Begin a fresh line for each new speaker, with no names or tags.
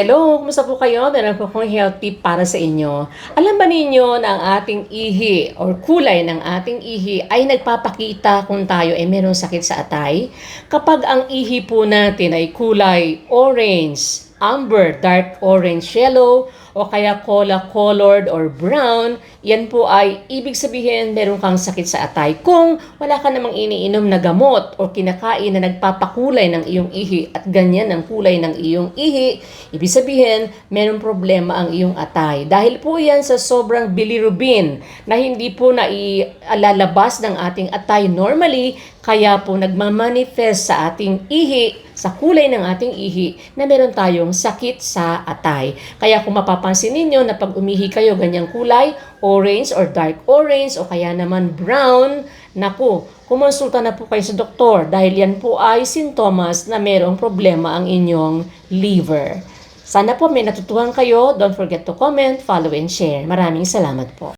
Hello, kumusta po kayo? Meron po akong health tip para sa inyo. Alam ba ninyo na ang ating ihi or kulay ng ating ihi ay nagpapakita kung tayo ay merong sakit sa atay? Kapag ang ihi po natin ay kulay orange, amber, dark orange, yellow, o kaya cola-colored or brown, yan po ay ibig sabihin meron kang sakit sa atay. Kung wala ka namang iniinom na gamot o kinakain na nagpapakulay ng iyong ihi at ganyan ang kulay ng iyong ihi, ibig sabihin meron problema ang iyong atay. Dahil po yan sa sobrang bilirubin na hindi po nailalabas ng ating atay normally, kaya po nagmamanifest sa ating ihi, sa kulay ng ating ihi, na meron tayong sakit sa atay. Kaya kung mapapansin ninyo na pag umihi kayo ganyang kulay, orange or dark orange o kaya naman brown, naku, kumonsulta na po kayo sa doktor dahil yan po ay sintomas na merong problema ang inyong liver. Sana po may natutuhan kayo. Don't forget to comment, follow, and share. Maraming salamat po.